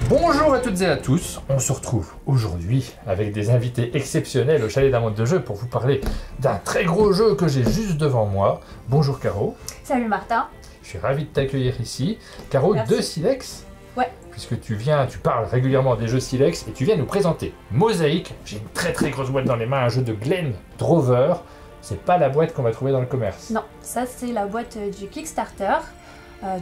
Bonjour à toutes et à tous, on se retrouve aujourd'hui avec des invités exceptionnels au Chalet d'un monde de jeu pour vous parler d'un très gros jeu que j'ai juste devant moi. Bonjour Caro. Salut Martin. Je suis ravi de t'accueillir ici. Caro, Merci. de Silex. Ouais. Puisque tu parles régulièrement des jeux Silex et tu viens nous présenter Mosaïque. J'ai une très grosse boîte dans les mains, un jeu de Glenn Drover. C'est pas la boîte qu'on va trouver dans le commerce. Non, ça c'est la boîte du Kickstarter.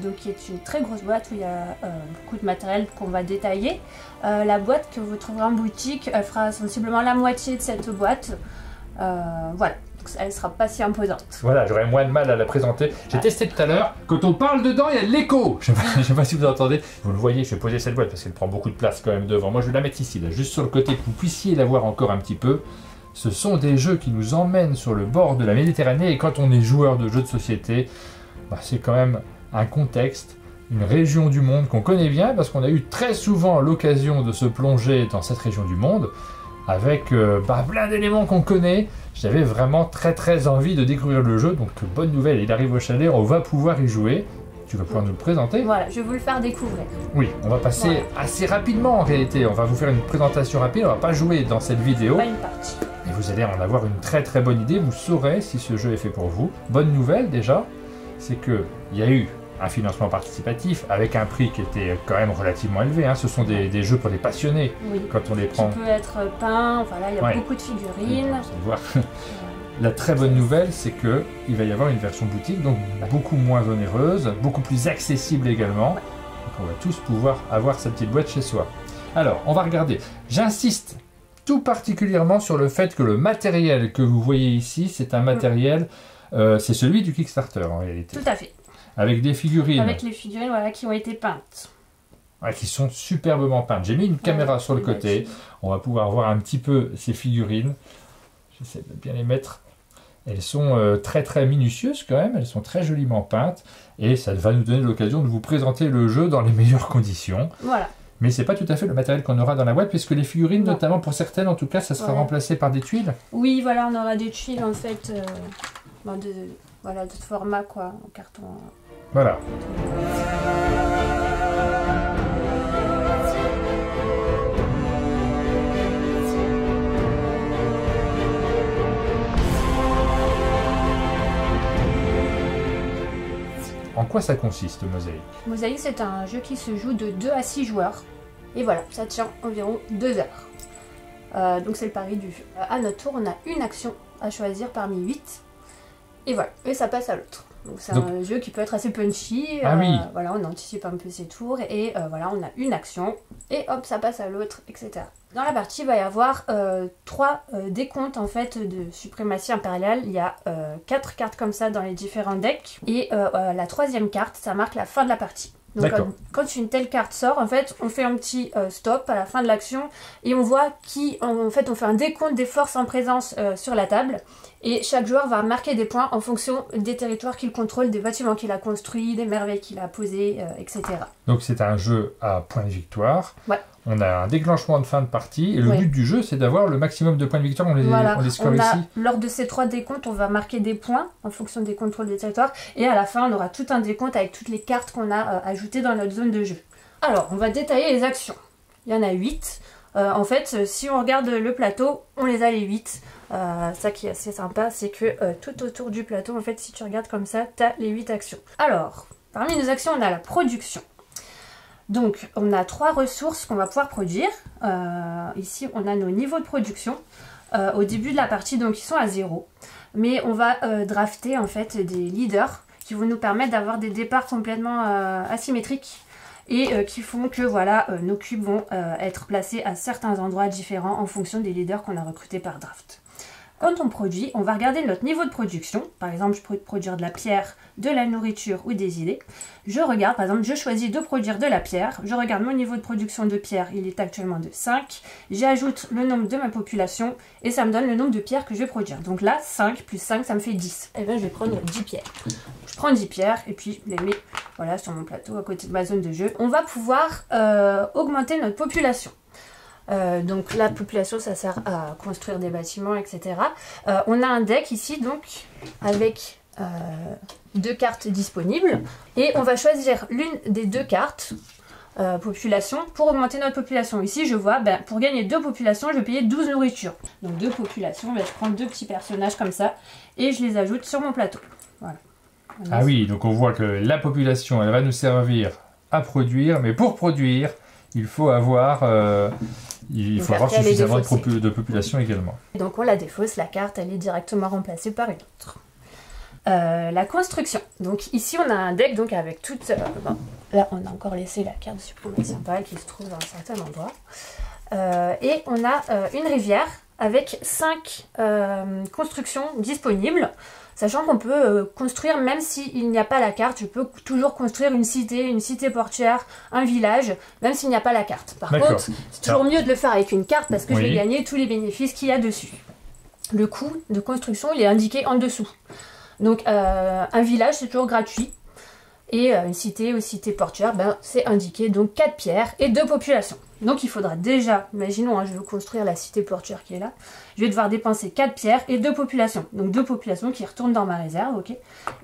Donc qui est une très grosse boîte où il y a beaucoup de matériel qu'on va détailler. La boîte que vous trouverez en boutique, elle fera sensiblement la moitié de cette boîte. Voilà, donc elle ne sera pas si imposante. Voilà, j'aurais moins de mal à la présenter. J'ai testé tout à l'heure. Quand on parle dedans, il y a de l'écho. Je ne sais pas si vous entendez. Vous le voyez, je vais poser cette boîte parce qu'elle prend beaucoup de place quand même devant. Moi, je vais la mettre ici, là, juste sur le côté, que vous puissiez la voir encore un petit peu. Ce sont des jeux qui nous emmènent sur le bord de la Méditerranée. Et quand on est joueur de jeux de société, bah, c'est quand même un contexte, une région du monde qu'on connaît bien parce qu'on a eu très souvent l'occasion de se plonger dans cette région du monde avec plein d'éléments qu'on connaît. J'avais vraiment très envie de découvrir le jeu, donc bonne nouvelle, il arrive au chalet, on va pouvoir y jouer. Tu vas pouvoir nous le présenter? Voilà, je vais vous le faire découvrir. Oui, on va passer assez rapidement en réalité, on va vous faire une présentation rapide, on va pas jouer dans cette vidéo. Pas une partie. Et vous allez en avoir une très bonne idée, vous saurez si ce jeu est fait pour vous. Bonne nouvelle déjà, c'est qu'il y a eu un financement participatif avec un prix qui était quand même relativement élevé. Hein. Ce sont des jeux pour les passionnés quand on les prend. Qui peut être peint, voilà, il y a beaucoup de figurines. La très bonne nouvelle, c'est qu'il va y avoir une version boutique, donc beaucoup moins onéreuse, beaucoup plus accessible également. Donc on va tous pouvoir avoir sa petite boîte chez soi. Alors, on va regarder. J'insiste tout particulièrement sur le fait que le matériel que vous voyez ici, c'est un matériel, c'est celui du Kickstarter en réalité. Tout à fait. Avec des figurines. Avec les figurines voilà, qui ont été peintes. Qui sont superbement peintes. J'ai mis une caméra sur le côté. On va pouvoir voir un petit peu ces figurines. J'essaie de bien les mettre. Elles sont très minutieuses quand même. Elles sont très joliment peintes. Et ça va nous donner l'occasion de vous présenter le jeu dans les meilleures conditions. Voilà. Mais c'est pas tout à fait le matériel qu'on aura dans la boîte, puisque les figurines, notamment pour certaines en tout cas, ça sera remplacé par des tuiles. Oui, voilà, on aura des tuiles en fait de ce format quoi, en carton. Voilà. En quoi ça consiste, Mosaïque? Mosaïque, c'est un jeu qui se joue de 2 à 6 joueurs. Et voilà, ça tient environ 2 heures. Donc c'est le pari du jeu. À notre tour, on a une action à choisir parmi 8. Et voilà, et ça passe à l'autre. Donc c'est un jeu qui peut être assez punchy. Voilà, on anticipe un peu ses tours et voilà, on a une action et hop, ça passe à l'autre, etc. Dans la partie, il va y avoir 3 décomptes en fait de suprématie impériale. Il y a 4 cartes comme ça dans les différents decks et la 3e carte, ça marque la fin de la partie. Donc quand une telle carte sort, en fait, on fait un petit stop à la fin de l'action et on voit on fait un décompte des forces en présence sur la table et chaque joueur va marquer des points en fonction des territoires qu'il contrôle, des bâtiments qu'il a construits, des merveilles qu'il a posées, etc. Donc c'est un jeu à points de victoire. Ouais. On a un déclenchement de fin de partie et le but du jeu c'est d'avoir le maximum de points de victoire. On les score ici. Lors de ces 3 décomptes, on va marquer des points en fonction des contrôles des territoires et à la fin on aura tout un décompte avec toutes les cartes qu'on a ajoutées dans notre zone de jeu. Alors on va détailler les actions. Il y en a 8. En fait, si on regarde le plateau, on les a les 8. Ça qui est assez sympa, c'est que tout autour du plateau, en fait, si tu regardes comme ça, tu as les 8 actions. Alors, parmi nos actions, on a la production. Donc, on a 3 ressources qu'on va pouvoir produire. Ici, on a nos niveaux de production. Au début de la partie, donc, ils sont à 0. Mais on va drafter, en fait, des leaders qui vont nous permettre d'avoir des départs complètement asymétriques. Et qui font que voilà, nos cubes vont être placés à certains endroits différents en fonction des leaders qu'on a recrutés par draft. Quand on produit, on va regarder notre niveau de production. Par exemple, je peux produire de la pierre, de la nourriture ou des idées. Je regarde, par exemple, je choisis de produire de la pierre. Je regarde mon niveau de production de pierre, il est actuellement de 5. J'ajoute le nombre de ma population et ça me donne le nombre de pierres que je vais produire. Donc là, 5 plus 5, ça me fait 10. Et bien, je vais prendre 10 pierres. Je prends 10 pierres et puis je les mets voilà, sur mon plateau à côté de ma zone de jeu. On va pouvoir augmenter notre population. Donc la population, ça sert à construire des bâtiments, etc. On a un deck ici, donc, avec 2 cartes disponibles. Et on va choisir l'une des 2 cartes population pour augmenter notre population. Ici, je vois, ben, pour gagner 2 populations, je vais payer 12 nourritures. Donc 2 populations, ben, je prends 2 petits personnages comme ça et je les ajoute sur mon plateau. Voilà. Ah oui, donc on voit que la population, elle va nous servir à produire, mais pour produire, il faut avoir, suffisamment de population également. Et donc on la défausse, la carte, elle est directement remplacée par une autre. La construction. Donc ici on a un deck donc avec toute... bon, là on a encore laissé la carte suprématie impériale qui se trouve dans un certain endroit. Et on a une rivière avec 5 constructions disponibles. Sachant qu'on peut construire, même s'il n'y a pas la carte, je peux toujours construire une cité portuaire, un village, même s'il n'y a pas la carte. Par contre, c'est toujours mieux de le faire avec une carte parce que je vais gagner tous les bénéfices qu'il y a dessus. Le coût de construction, il est indiqué en dessous. Donc un village, c'est toujours gratuit. Et une cité ou cité portuaire, ben, c'est indiqué donc 4 pierres et 2 populations. Donc il faudra déjà, imaginons, je veux construire la cité portuaire qui est là, je vais devoir dépenser 4 pierres et 2 populations. Donc 2 populations qui retournent dans ma réserve, ok.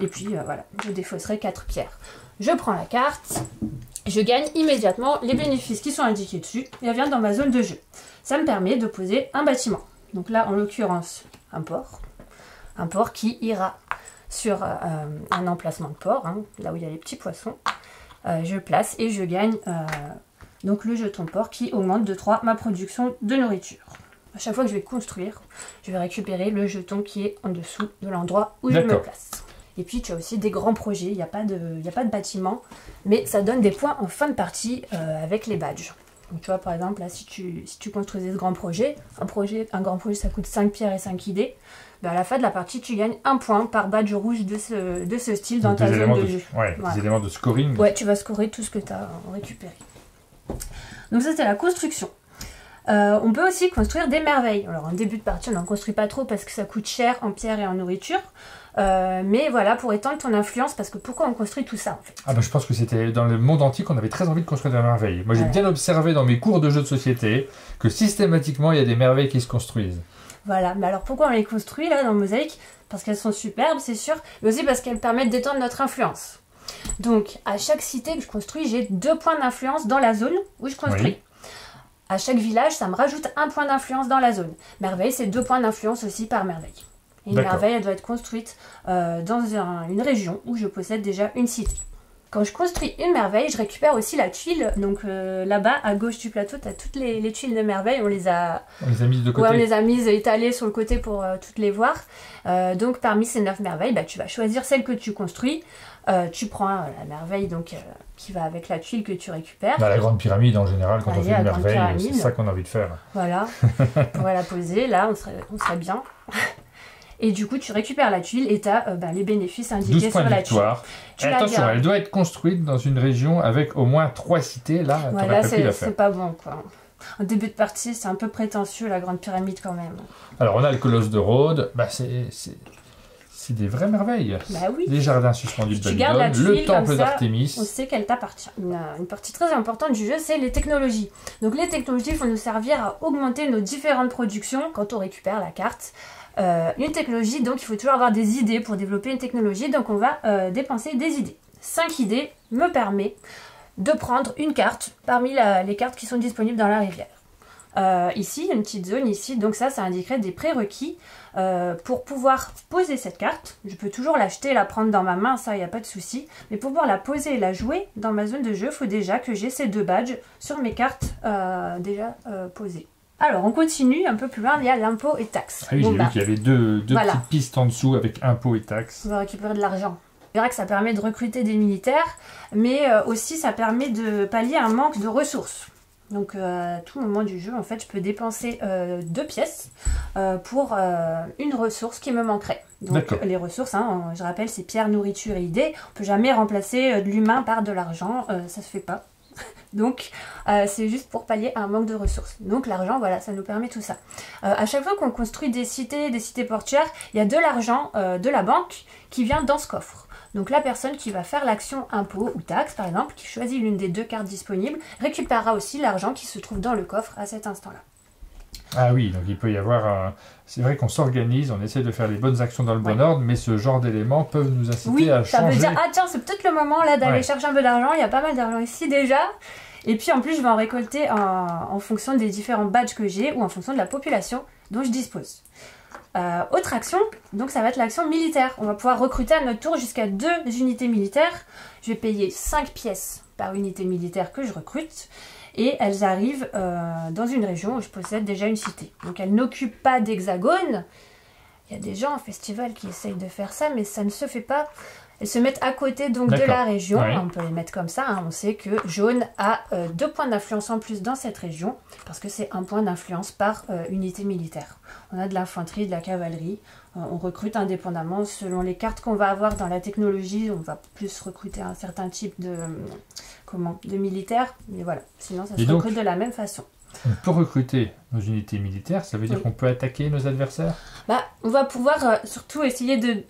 Et puis voilà, je défausserai 4 pierres. Je prends la carte, je gagne immédiatement les bénéfices qui sont indiqués dessus et elle vient dans ma zone de jeu. Ça me permet de poser un bâtiment. Donc là, en l'occurrence, un port qui ira sur un emplacement de port, hein, là où il y a les petits poissons. Je place et je gagne donc le jeton port qui augmente de 3 ma production de nourriture. À chaque fois que je vais construire, je vais récupérer le jeton qui est en dessous de l'endroit où je me place. Et puis tu as aussi des grands projets, il n'y a pas de bâtiment, mais ça donne des points en fin de partie avec les badges. Donc tu vois par exemple là si tu construisais ce grand projet, un grand projet ça coûte 5 pierres et 5 idées, ben à la fin de la partie tu gagnes 1 point par badge rouge de ce style dans ta zone de jeu. Ouais, voilà. Des éléments de scoring. Ouais, tu vas scorer tout ce que tu as récupéré. Donc ça c'est la construction. On peut aussi construire des merveilles. Alors en début de partie on n'en construit pas trop parce que ça coûte cher en pierre et en nourriture. Mais voilà, pour étendre ton influence, parce que pourquoi on construit tout ça en fait? Ah bah je pense que c'était dans le monde antique qu'on avait très envie de construire des merveilles. Moi j'ai bien observé dans mes cours de jeux de société que systématiquement il y a des merveilles qui se construisent. Voilà, mais alors pourquoi on les construit là dans Mosaïque? Parce qu'elles sont superbes c'est sûr, mais aussi parce qu'elles permettent d'étendre notre influence. Donc à chaque cité que je construis, j'ai 2 points d'influence dans la zone où je construis. Oui. À chaque village, ça me rajoute 1 point d'influence dans la zone. Merveille, c'est 2 points d'influence aussi par merveille. Et une merveille, elle doit être construite dans une région où je possède déjà une cité. Quand je construis une merveille, je récupère aussi la tuile. Donc là-bas, à gauche du plateau, tu as toutes les tuiles de merveille. On les a mises de côté. Ouais, on les a mises étalées sur le côté pour toutes les voir. Donc parmi ces 9 merveilles, bah, tu vas choisir celle que tu construis. Tu prends la merveille donc, qui va avec la tuile que tu récupères. Dans la grande pyramide en général, quand on fait une merveille, c'est ça qu'on a envie de faire. Voilà, on pourrait la poser, là on serait bien. Et du coup, tu récupères la tuile et tu as les bénéfices indiqués sur la tuile. Attention, elle doit être construite dans une région avec au moins 3 cités. Là, voilà, c'est pas bon, quoi. En début de partie, c'est un peu prétentieux, la grande pyramide, quand même. Alors, on a le colosse de Rhodes. Bah, c'est des vraies merveilles. Bah oui. Les jardins suspendus de Babylone, le temple d'Artémis. On sait qu'elle t'appartient. Une partie très importante du jeu, c'est les technologies. Donc, les technologies vont nous servir à augmenter nos différentes productions quand on récupère la carte. Une technologie, donc il faut toujours avoir des idées pour développer une technologie, donc on va dépenser des idées. 5 idées me permet de prendre une carte parmi les cartes qui sont disponibles dans la rivière. Ici, une petite zone ici, donc ça indiquerait des prérequis pour pouvoir poser cette carte. Je peux toujours l'acheter, la prendre dans ma main, ça il n'y a pas de souci, mais pour pouvoir la poser et la jouer dans ma zone de jeu, il faut déjà que j'ai ces 2 badges sur mes cartes déjà posées. Alors, on continue un peu plus loin, il y a l'impôt et taxes. Ah oui, j'ai vu qu'il y avait deux petites pistes en dessous avec impôt et taxes. On va récupérer de l'argent. C'est vrai que ça permet de recruter des militaires, mais aussi ça permet de pallier un manque de ressources. Donc, à tout moment du jeu, en fait, je peux dépenser 2 pièces pour une ressource qui me manquerait. Donc, les ressources, hein, je rappelle, c'est pierre, nourriture et idées. On ne peut jamais remplacer de l'humain par de l'argent, ça se fait pas. Donc c'est juste pour pallier un manque de ressources. Donc l'argent, voilà, ça nous permet tout ça. À chaque fois qu'on construit des cités portuaires, il y a de l'argent de la banque qui vient dans ce coffre. Donc la personne qui va faire l'action impôt ou taxe, par exemple, qui choisit l'une des 2 cartes disponibles, récupérera aussi l'argent qui se trouve dans le coffre à cet instant-là. Ah oui, donc il peut y avoir... C'est vrai qu'on s'organise, on essaie de faire les bonnes actions dans le bon ordre, mais ce genre d'éléments peuvent nous inciter à changer. Ça veut dire, ah tiens, c'est peut-être le moment là d'aller chercher un peu d'argent, il y a pas mal d'argent ici déjà, Et puis en plus, je vais en récolter en fonction des différents badges que j'ai ou en fonction de la population dont je dispose. Autre action, donc ça va être l'action militaire. On va pouvoir recruter à notre tour jusqu'à 2 unités militaires. Je vais payer 5 pièces par unité militaire que je recrute. Et elles arrivent dans une région où je possède déjà une cité. Donc elles n'occupent pas d'hexagone. Il y a des gens en festival qui essayent de faire ça, mais ça ne se fait pas. Elles se mettent à côté donc de la région. Ouais. On peut les mettre comme ça. Hein. On sait que jaune a 2 points d'influence en plus dans cette région, parce que c'est 1 point d'influence par unité militaire. On a de l'infanterie, de la cavalerie. On recrute indépendamment selon les cartes qu'on va avoir dans la technologie. On va plus recruter un certain type de militaires. Mais voilà, sinon ça se recrute de la même façon. On peut recruter nos unités militaires, ça veut dire qu'on peut attaquer nos adversaires? On va pouvoir surtout essayer de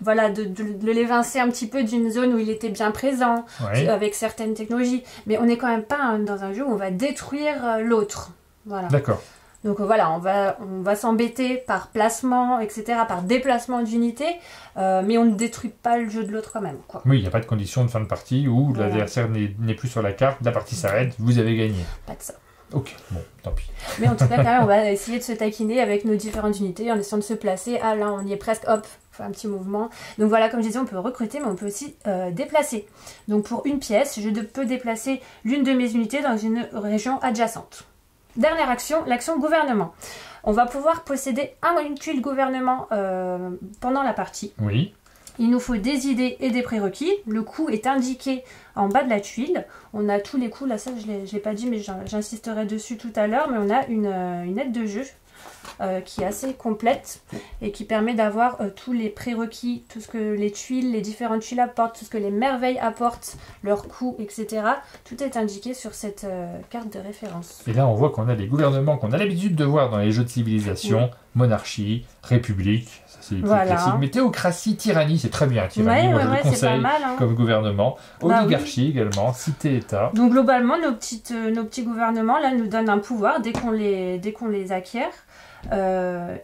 l'évincer un petit peu d'une zone où il était bien présent, avec certaines technologies. Mais on n'est quand même pas dans un jeu où on va détruire l'autre. Voilà. D'accord. Donc voilà, on va s'embêter par placement, etc., par déplacement d'unités, mais on ne détruit pas le jeu de l'autre quand même, quoi. Oui, il n'y a pas de condition de fin de partie où l'adversaire n'est plus sur la carte, la partie s'arrête, vous avez gagné. Pas de ça. Ok, bon, tant pis. Mais en tout cas, quand même, on va essayer de se taquiner avec nos différentes unités en essayant de se placer. Ah là, on y est presque, hop, on fait un petit mouvement. Donc voilà, comme je disais, on peut recruter, mais on peut aussi déplacer. Donc pour une pièce, je peux déplacer l'une de mes unités dans une région adjacente. Dernière action, l'action gouvernement. On va pouvoir posséder une tuile gouvernement pendant la partie. Oui. Il nous faut des idées et des prérequis. Le coût est indiqué en bas de la tuile. On a tous les coûts, là ça je ne l'ai pas dit mais j'insisterai dessus tout à l'heure. Mais on a une aide de jeu qui est assez complète et qui permet d'avoir tous les prérequis, tout ce que les tuiles, les différentes tuiles apportent, tout ce que les merveilles apportent, leurs coûts, etc. Tout est indiqué sur cette carte de référence. Et là on voit qu'on a les gouvernements qu'on a l'habitude de voir dans les jeux de civilisation, monarchie, république. C'est les plus classiques. Mais théocratie, tyrannie, c'est très bien. Tyrannie, moi je le conseille comme gouvernement. Oligarchie également, cité-état. Donc globalement, nos petits gouvernements là nous donnent un pouvoir dès qu'on les acquiert.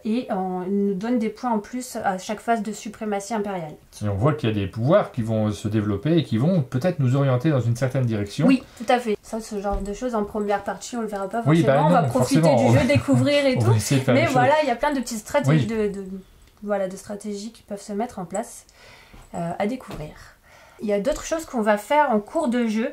Et on nous donne des points en plus à chaque phase de suprématie impériale. Et on voit qu'il y a des pouvoirs qui vont se développer et qui vont peut-être nous orienter dans une certaine direction. Oui, tout à fait. Ça, ce genre de choses en première partie, on le verra pas forcément. On va profiter du jeu, découvrir et tout. Mais voilà, il y a plein de petites stratégies de stratégies qui peuvent se mettre en place à découvrir. Il y a d'autres choses qu'on va faire en cours de jeu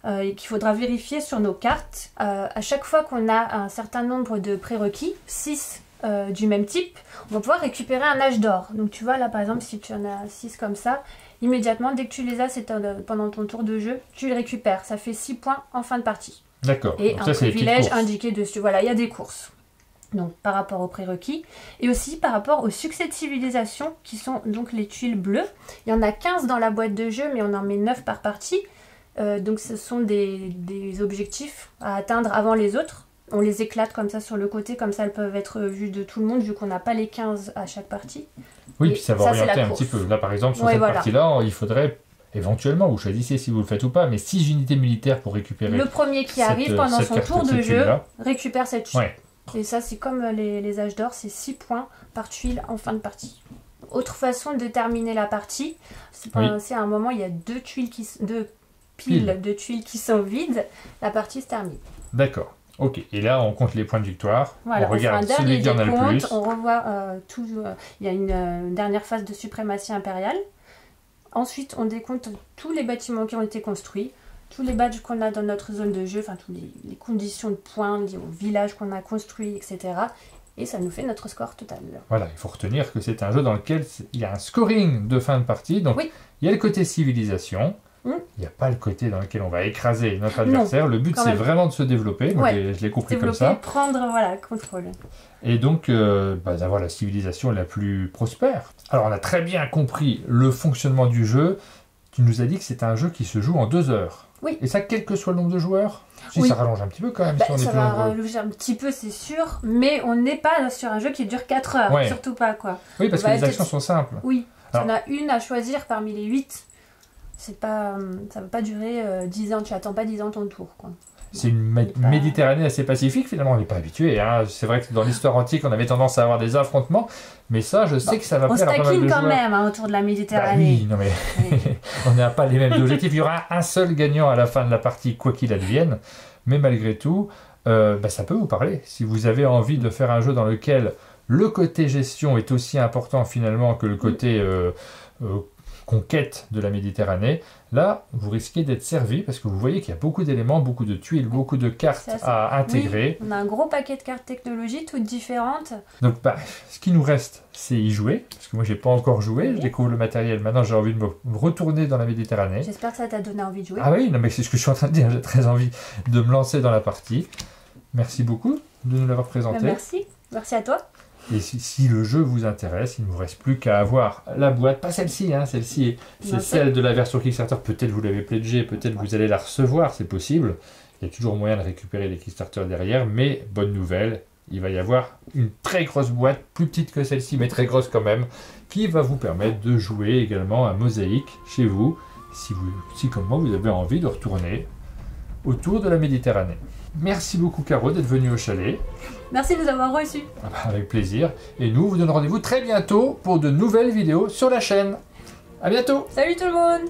et qu'il faudra vérifier sur nos cartes. À chaque fois qu'on a un certain nombre de prérequis, 6 du même type, on va pouvoir récupérer un âge d'or. Donc tu vois là par exemple si tu en as 6 comme ça, immédiatement dès que tu les as, c'est pendant ton tour de jeu, tu les récupères. Ça fait 6 points en fin de partie. D'accord. Et donc, un privilège indiqué dessus. Voilà, il y a des courses. Donc par rapport aux prérequis et aussi par rapport au succès de civilisation qui sont donc les tuiles bleues. Il y en a 15 dans la boîte de jeu mais on en met 9 par partie. Donc ce sont des objectifs à atteindre avant les autres. On les éclate comme ça sur le côté, comme ça elles peuvent être vues de tout le monde vu qu'on n'a pas les 15 à chaque partie. Oui, puis ça va orienter un petit peu. Là par exemple sur cette partie-là, il faudrait éventuellement, vous choisissez si vous le faites ou pas, mais 6 unités militaires pour récupérer. Le premier qui arrive pendant son tour de jeu récupère cette tuile. Ouais. Et ça c'est comme les âges d'or, c'est 6 points par tuile en fin de partie. Autre façon de terminer la partie, c'est à un moment il y a 2 piles de tuiles qui sont vides, la partie se termine. D'accord, ok. Et là, on compte les points de victoire. Voilà, on regarde celui qui en a le plus. On revoit il y a une dernière phase de suprématie impériale. Ensuite, on décompte tous les bâtiments qui ont été construits, tous les badges qu'on a dans notre zone de jeu, enfin toutes les conditions de points liées au village qu'on a construit, etc. Et ça nous fait notre score total. Voilà, il faut retenir que c'est un jeu dans lequel il y a un scoring de fin de partie. Donc, il y a le côté civilisation. Il n'y a pas le côté dans lequel on va écraser notre adversaire. Non, le but, c'est vraiment de se développer. Moi, je l'ai compris comme ça. Prendre contrôle. Et donc, d'avoir la civilisation la plus prospère. Alors, on a très bien compris le fonctionnement du jeu. Tu nous as dit que c'est un jeu qui se joue en 2 heures. Oui. Et ça, quel que soit le nombre de joueurs. Ça rallonge un petit peu quand même. Si on ça va rallonger un petit peu, c'est sûr. Mais on n'est pas sur un jeu qui dure 4 heures. Surtout pas, quoi. Oui, parce que les actions sont simples. Oui. On a une à choisir parmi les 8. Ça ne va pas durer 10 ans, tu attends pas 10 ans ton tour, quoi. c'est une Méditerranée assez pacifique finalement, on n'est pas habitué. Hein. C'est vrai que dans l'histoire antique, on avait tendance à avoir des affrontements, mais ça, je sais que ça va plaire à pas mal de joueurs. On se taquine quand même hein, autour de la Méditerranée. Bah oui, non mais on n'a pas les mêmes objectifs. Il y aura un seul gagnant à la fin de la partie, quoi qu'il advienne. Mais malgré tout, ça peut vous parler. Si vous avez envie de faire un jeu dans lequel le côté gestion est aussi important finalement que le côté conquête de la Méditerranée, là, vous risquez d'être servi parce que vous voyez qu'il y a beaucoup d'éléments, beaucoup de tuiles, beaucoup de cartes à intégrer. Oui, on a un gros paquet de cartes technologie, toutes différentes. Donc, ce qui nous reste, c'est y jouer. Parce que moi, j'ai pas encore joué. Je découvre le matériel. Maintenant, j'ai envie de me retourner dans la Méditerranée. J'espère que ça t'a donné envie de jouer. Ah oui, non, mais c'est ce que je suis en train de dire. J'ai très envie de me lancer dans la partie. Merci beaucoup de nous l'avoir présenté. Merci. Merci à toi. Et si le jeu vous intéresse, il ne vous reste plus qu'à avoir la boîte, pas celle-ci, hein, celle-ci c'est celle de la version Kickstarter, peut-être vous l'avez pledgée, peut-être vous allez la recevoir, c'est possible. Il y a toujours moyen de récupérer les Kickstarter derrière, mais bonne nouvelle, il va y avoir une très grosse boîte, plus petite que celle-ci, mais très grosse quand même, qui va vous permettre de jouer également à Mosaïque chez vous, si comme moi vous avez envie de retourner autour de la Méditerranée. Merci beaucoup Caro d'être venue au chalet. Merci de nous avoir reçus. Avec plaisir. Et nous vous donnons rendez-vous très bientôt pour de nouvelles vidéos sur la chaîne. À bientôt. Salut tout le monde.